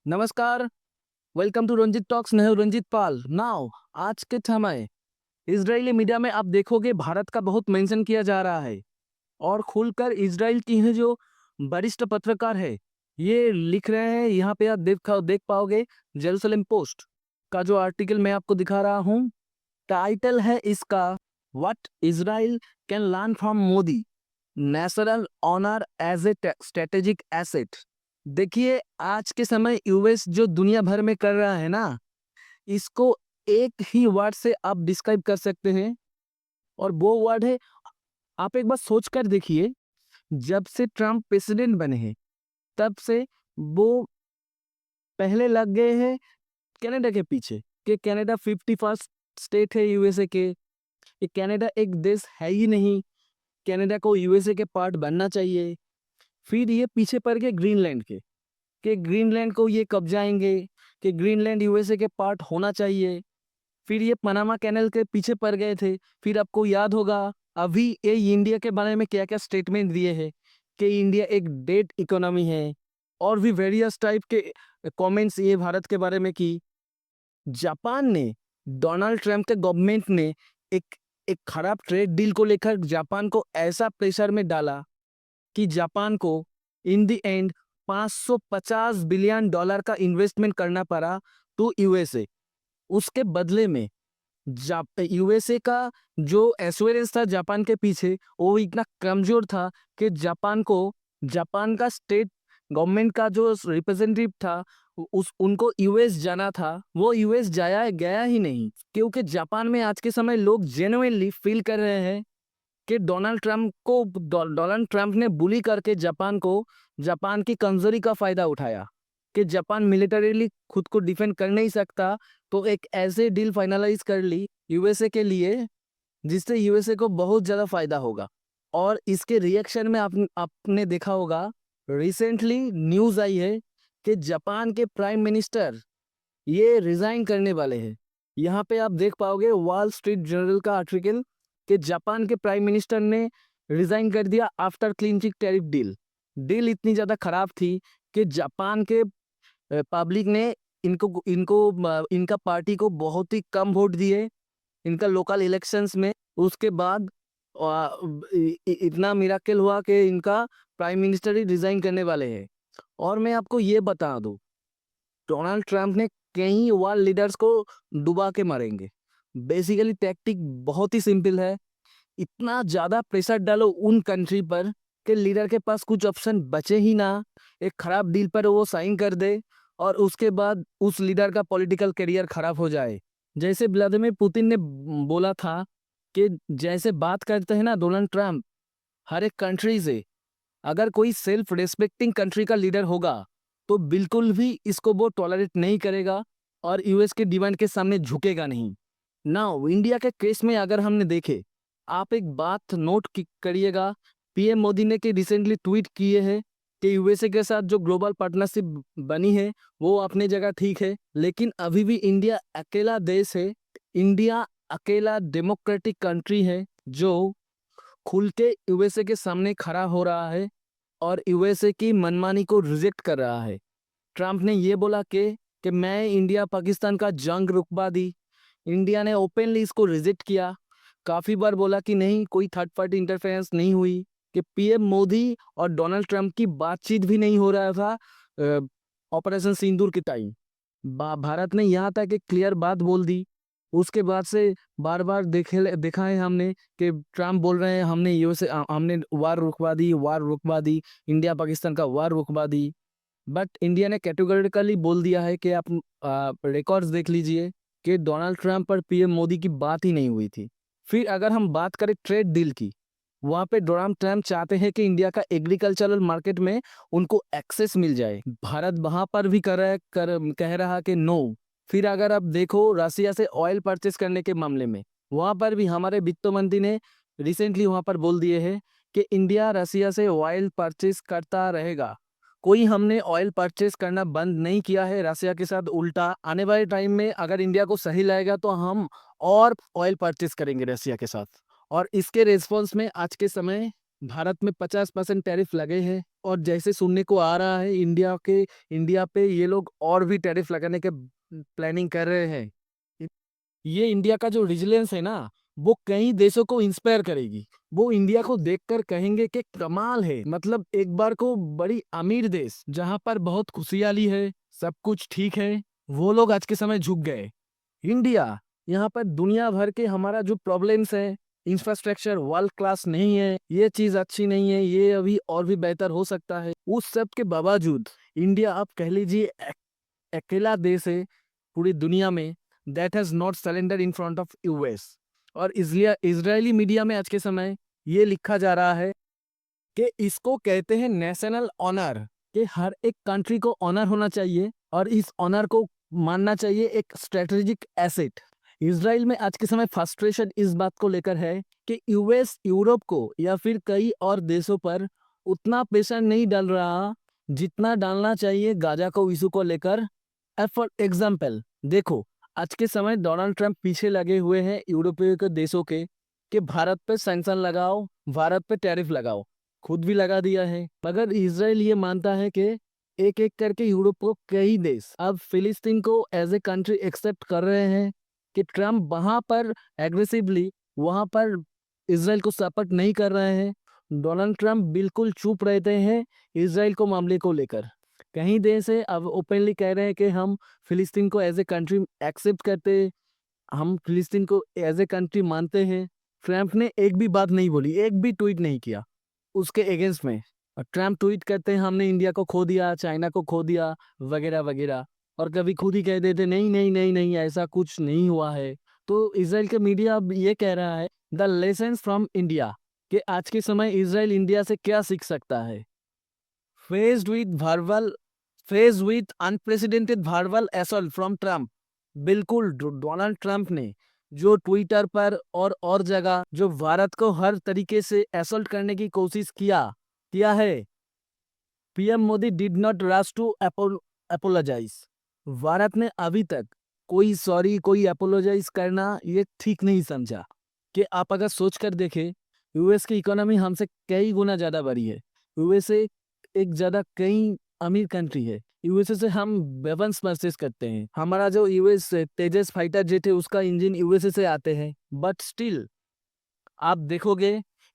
नमस्कार। Welcome to Ranjit talks. मैं हूं रंजित पाल। नाउ आज के समय इजरायली मीडिया में आप देखोगे भारत का बहुत मेंशन किया जा रहा है और खुलकर इजराइल की ही जो वरिष्ठ पत्रकार है ये लिख रहे हैं। यहाँ पे आप देख पाओगे जेरूसलम पोस्ट का जो आर्टिकल मैं आपको दिखा रहा हूँ। टाइटल है इसका, what Israel can learn from Modi, national honour as a strategic asset. देखिए, आज के समय यूएस जो दुनिया भर में कर रहा है ना, इसको एक ही वर्ड से आप डिस्क्राइब कर सकते हैं और वो वर्ड है, आप एक बार सोच कर देखिए, जब से ट्रम्प प्रेसिडेंट बने हैं तब से वो पहले लग गए हैं कनाडा के पीछे कि कनाडा 51st स्टेट है यूएसए के। ये कनाडा एक देश है ही नहीं, कनाडा को यूएसए के पार्ट बनना चाहिए। फिर ये पीछे पड़ गए ग्रीनलैंड के कि ग्रीनलैंड को ये कब्जाएंगे, कि ग्रीनलैंड यूएसए के पार्ट होना चाहिए। फिर ये पनामा कैनल के पीछे पड़ गए थे। फिर आपको याद होगा अभी ये इंडिया के बारे में क्या क्या स्टेटमेंट दिए हैं कि इंडिया एक डेट इकोनॉमी है, और भी वेरियस टाइप के कमेंट्स ये भारत के बारे में की। जापान ने, डोनाल्ड ट्रंप के गवर्नमेंट ने एक एक खराब ट्रेड डील को लेकर जापान को ऐसा प्रेशर में डाला कि जापान को in the end 550 billion dollar का इन्वेस्टमेंट करना पड़ा टू यूएसए। उसके बदले में यूएसए का जो एश्योरेंस था जापान के पीछे, वो इतना कमजोर था कि जापान का स्टेट गवर्नमेंट का जो रिप्रेजेंटेटिव था, उस उनको यूएस जाना था, वो यूएस जाया गया ही नहीं। क्योंकि जापान में आज के समय लोग जेन्युइनली फील कर रहे हैं कि डोनाल्ड ट्रंप ने बुली करके जापान की कमजोरी का फायदा उठाया कि जापान मिलिटरीली खुद को डिफेंड कर नहीं सकता, तो एक ऐसे डील फाइनलाइज कर ली यूएसए के लिए जिससे यूएसए को बहुत ज्यादा फायदा होगा। और इसके रिएक्शन में आपने देखा होगा, रिसेंटली न्यूज आई है कि जापान के प्राइम मिनिस्टर ये रिजाइन करने वाले हैं। यहाँ पे आप देख पाओगे वॉल स्ट्रीट जर्नल का आर्टिकल कि जापान के प्राइम मिनिस्टर ने रिजाइन कर दिया after clinching tariff deal. Deal इतनी ज्यादा खराब थी कि जापान के पब्लिक ने इनको इनको इनका पार्टी को बहुत ही कम वोट दिए इनका लोकल इलेक्शंस में। उसके बाद इतना मिराकल हुआ कि इनका प्राइम मिनिस्टर ही रिजाइन करने वाले हैं। और मैं आपको ये बता दूं, डोनाल्ड ट्रंप ने कई वर्ल्ड लीडर्स को डुबा के मारेंगे। बेसिकली टैक्टिक बहुत ही सिंपल है, इतना ज्यादा प्रेशर डालो उन कंट्री पर कि लीडर के पास कुछ ऑप्शन बचे ही ना, एक खराब डील पर वो साइन कर दे और उसके बाद उस लीडर का पॉलिटिकल करियर खराब हो जाए। जैसे व्लादिमीर पुतिन ने बोला था कि जैसे बात करते हैं ना डोनाल्ड ट्रंप हर एक कंट्री से, अगर कोई सेल्फ रेस्पेक्टिंग कंट्री का लीडर होगा तो बिल्कुल भी इसको वो टॉलरेट नहीं करेगा और यूएस के डिमांड के सामने झुकेगा नहीं। नाउ इंडिया के केस में अगर हमने देखे, आप एक बात नोट करिएगा, पीएम मोदी ने कि रिसेंटली ट्वीट किए हैं कि यूएसए के साथ जो ग्लोबल पार्टनरशिप बनी है वो अपनी जगह ठीक है, लेकिन अभी भी इंडिया अकेला देश है, इंडिया अकेला डेमोक्रेटिक कंट्री है जो खुल के यूएसए के सामने खड़ा हो रहा है और यूएसए की मनमानी को रिजेक्ट कर रहा है। ट्रंप ने ये बोला कि मैं इंडिया पाकिस्तान का जंग रुकवा दी, इंडिया ने ओपनली इसको रिजेक्ट किया। काफी बार बोला कि नहीं, कोई थर्ड पार्टी इंटरफेरेंस नहीं हुई, कि पीएम मोदी और डोनाल्ड ट्रंप की बातचीत भी नहीं हो रहा था ऑपरेशन सिंदूर के टाइम। भारत ने यहाँ तक एक क्लियर बात बोल दी। उसके बाद से बार बार देखा है हमने कि ट्रम्प बोल रहे हैं हमने यूएसए हमने वार रुकवा दी, इंडिया पाकिस्तान का वार रुकवा दी। बट इंडिया ने कैटेगोरिकली बोल दिया है कि आप रिकॉर्ड्स देख लीजिए कि डोनाल्ड ट्रंप और पीएम मोदी की बात ही नहीं हुई थी। फिर अगर हम बात करें ट्रेड डील की, वहां पे डोनाल्ड ट्रंप चाहते हैं कि इंडिया का एग्रीकल्चरल मार्केट में उनको एक्सेस मिल जाए। भारत वहां पर भी कह रहा कि नो। फिर अगर आप देखो रसिया से ऑयल परचेस करने के मामले में, वहां पर भी हमारे वित्त मंत्री ने रिसेंटली वहां पर बोल दिए हैं कि इंडिया रसिया से ऑयल परचेस करता रहेगा। कोई हमने ऑयल परचेस करना बंद नहीं किया है रसिया के साथ, उल्टा आने वाले टाइम में अगर इंडिया को सही लगेगा तो हम और ऑयल परचेस करेंगे रसिया के साथ। और इसके रेस्पॉन्स में आज के समय भारत में 50% टैरिफ लगे हैं और जैसे सुनने को आ रहा है इंडिया पे ये लोग और भी टैरिफ लगाने के प्लानिंग कर रहे हैं। ये इंडिया का जो रिजिलेंस है ना, वो कई देशों को इंस्पायर करेगी। वो इंडिया को देखकर कहेंगे कि कमाल है, मतलब एक बार को बड़ी अमीर देश जहां पर बहुत खुशहाली है, सब कुछ ठीक है, वो लोग आज के समय झुक गए। इंडिया, यहाँ पर दुनिया भर के हमारा जो प्रॉब्लम्स है, इंफ्रास्ट्रक्चर वर्ल्ड क्लास नहीं है, ये चीज अच्छी नहीं है, ये अभी और भी बेहतर हो सकता है, उस सब के बावजूद इंडिया, आप कह लीजिए, अकेला देश है पूरी दुनिया में that has not surrender in front of US. और इसलिए इजरायली मीडिया में आज के समय ये लिखा जा रहा है कि इसको कहते हैं नेशनल ऑनर, कि हर एक कंट्री को ऑनर होना चाहिए और इस ऑनर को मानना चाहिए एक स्ट्रेटेजिक एसेट। इसराइल में आज के समय फ्रस्ट्रेशन इस बात को लेकर है कि यूएस यूरोप को या फिर कई और देशों पर उतना प्रेशर नहीं डाल रहा जितना डालना चाहिए गाजा को इशू को लेकर। फॉर एग्जाम्पल देखो, आज के समय डोनाल्ड ट्रंप पीछे लगे हुए हैं यूरोपीय के देशों के कि भारत पे सैंक्शन लगाओ, भारत पे टैरिफ लगाओ, खुद भी लगा दिया है। मगर इसराइल ये मानता है कि एक एक करके यूरोप को कई देश अब फिलिस्तीन को एज ए कंट्री एक्सेप्ट कर रहे हैं, कि ट्रम्प वहां पर एग्रेसिवली वहां पर इसराइल को सपोर्ट नहीं कर रहे हैं। डोनाल्ड ट्रंप बिल्कुल चुप रहते हैं इसराइल को मामले को लेकर। कई देश है अब ओपनली कह रहे हैं कि हम फिलिस्तीन को एज ए कंट्री एक्सेप्ट करते हैं, हम फिलिस्तीन को एज ए कंट्री मानते हैं। ट्रम्प ने एक भी बात नहीं बोली, एक भी ट्वीट नहीं किया उसके अगेंस्ट में। और ट्रम्प ट्वीट करते हैं हमने इंडिया को खो दिया, चाइना को खो दिया, वगैरह वगैरह, और कभी खुद ही कह देते नहीं नहीं नहीं नहीं ऐसा कुछ नहीं हुआ है। तो इसराइल के मीडिया अब ये कह रहा है द लेसन्स फ्रॉम इंडिया, कि आज के समय इसराइल इंडिया से क्या सीख सकता है। Faced with verbal phase with unprecedented verbal assault from Trump. बिल्कुल डोनाल्ड ट्रंप ने जो ट्विटर पर और जगह जो भारत को हर तरीके से असॉल्ट करने की कोशिश किया है, PM Modi did not rush to apologise. Bharat ने अभी तक कोई सॉरी कोई अपोलोजाइज करना ये ठीक नहीं समझा। कि आप अगर सोच कर देखें, यूएस की इकोनॉमी हमसे कई गुना ज्यादा बड़ी है, यूएसए एक ज्यादा कई अमीर कंट्री है, यूएसए से हम वेपन्स परचेस करते हैं, हमारा जो यूएस तेजस फाइटर जेट है उसका इंजन यूएसए से आते हैं, बट स्टिल आप देखोगे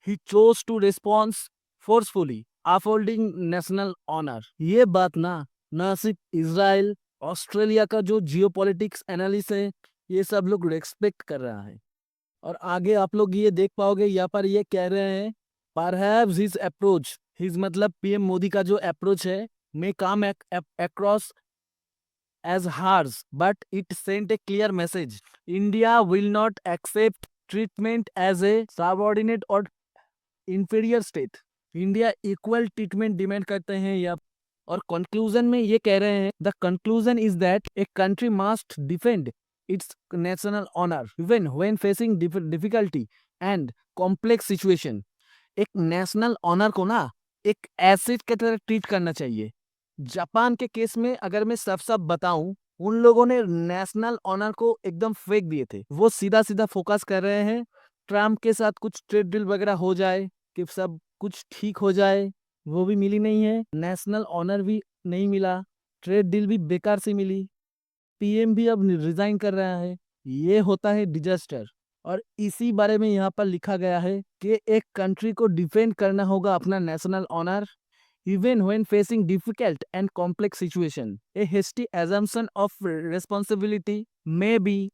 ही chose to response forcefully upholding national honour. ये बात ना सिर्फ इसराइल, ऑस्ट्रेलिया का जो जियोपॉलिटिक्स एनालिस्ट है, ये सब लोग रेस्पेक्ट कर रहा है। और आगे आप लोग ये देख पाओगे, यहाँ पर ये कह रहे हैं परहैप्स हिज अप्रोच, हिज मतलब पीएम मोदी का जो अप्रोच है, may come across as harsh, but it sent a clear message. India will not accept treatment as a subordinate or inferior state. India equal treatment demand करते हैं या, और conclusion में ये कह रहे हैं the conclusion is that a country must defend its national honour even when facing difficulty and complex situation. एक नेशनल ऑनर को एक एसेट की तरह ट्रीट करना चाहिए। जापान के केस में अगर मैं सब बताऊं, उन लोगों ने नेशनल ऑनर को एकदम फेंक दिए थे, वो सीधा सीधा फोकस कर रहे हैं ट्रम्प के साथ कुछ ट्रेड डील वगैरह हो जाए कि सब कुछ ठीक हो जाए, वो भी मिली नहीं है, नेशनल ऑनर भी नहीं मिला, ट्रेड डील भी बेकार से मिली, पीएम भी अब रिजाइन कर रहा है। ये होता है डिजास्टर। और इसी बारे में यहाँ पर लिखा गया है कि एक कंट्री को डिफेंड करना होगा अपना national honour even when facing difficult and complex situation. A hasty assumption of responsibility may be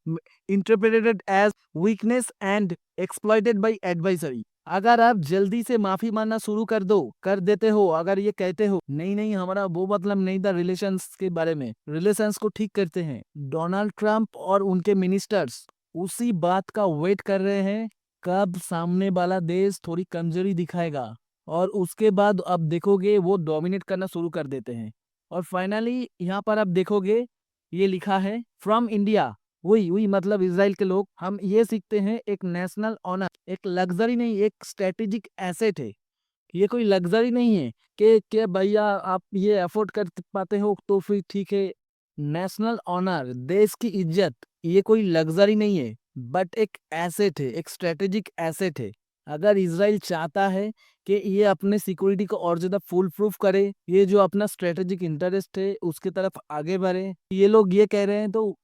interpreted as weakness and exploited by advisory. अगर आप जल्दी से माफी मांगना शुरू कर देते हो, अगर ये कहते हो नहीं नहीं हमारा वो मतलब नहीं था रिलेशंस के बारे में, रिलेशंस को ठीक करते हैं, डोनाल्ड ट्रंप और उनके मिनिस्टर्स उसी बात का वेट कर रहे हैं कब सामने वाला देश थोड़ी कमजोरी दिखाएगा, और उसके बाद आप देखोगे वो डोमिनेट करना शुरू कर देते हैं। और फाइनली यहाँ पर आप देखोगे ये लिखा है फ्रॉम इंडिया, वही मतलब इसराइल के लोग, हम ये सीखते हैं एक नेशनल ऑनर एक लग्जरी नहीं, एक स्ट्रेटेजिक एसेट है। ये कोई लग्जरी नहीं है कि क्या भैया आप ये अफोर्ड कर पाते हो तो फिर ठीक है। नेशनल ऑनर, देश की इज्जत, ये कोई लग्जरी नहीं है, बट एक एसेट है, एक स्ट्रेटेजिक एसेट है। अगर इसराइल चाहता है कि ये अपने सिक्योरिटी को और ज़्यादा फुल प्रूफ करे, ये जो अपना स्ट्रेटेजिक इंटरेस्ट है उसकी तरफ आगे बढ़े। ये लोग ये कह रहे हैं तो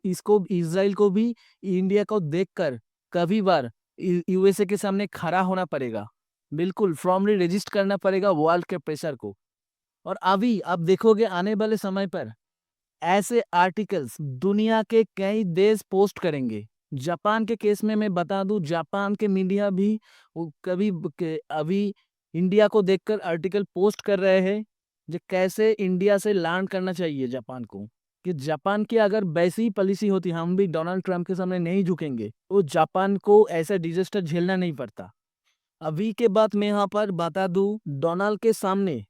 इसको इज़राइल को भी इंडिया को देखकर कभी बार यूएसए के सामने खड़ा होना पड़ेगा। बिल्कुल फॉर्मली रजिस्ट करना पड़ेगा वर्ल्ड के प्रेशर को। और अभी आप देखोगे आने वाले समय पर ऐसे आर्टिकल्स दुनिया के कई देश पोस्ट करेंगे। जापान के केस में मैं बता दूं, जापान के मीडिया भी अभी इंडिया को देखकर आर्टिकल पोस्ट कर रहे हैं जो कैसे इंडिया से लर्न करना चाहिए जापान को, कि जापान की अगर वैसी ही पॉलिसी होती हम भी डोनाल्ड ट्रंप के सामने नहीं झुकेंगे तो जापान को ऐसा डिजास्टर झेलना नहीं पड़ता। अभी के बाद मैं यहाँ पर बता दूं, डोनाल्ड के सामने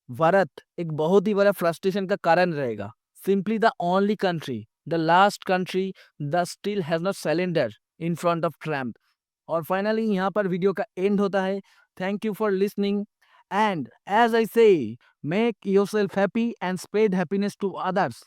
भारत एक बहुत ही बड़ा फ्रस्ट्रेशन का कारण रहेगा। Simply the only country, the last country the still has not surrender in front of Trump. और फाइनली यहाँ पर वीडियो का एंड होता है। Thank you for listening and as I say, make yourself happy and spread happiness to others.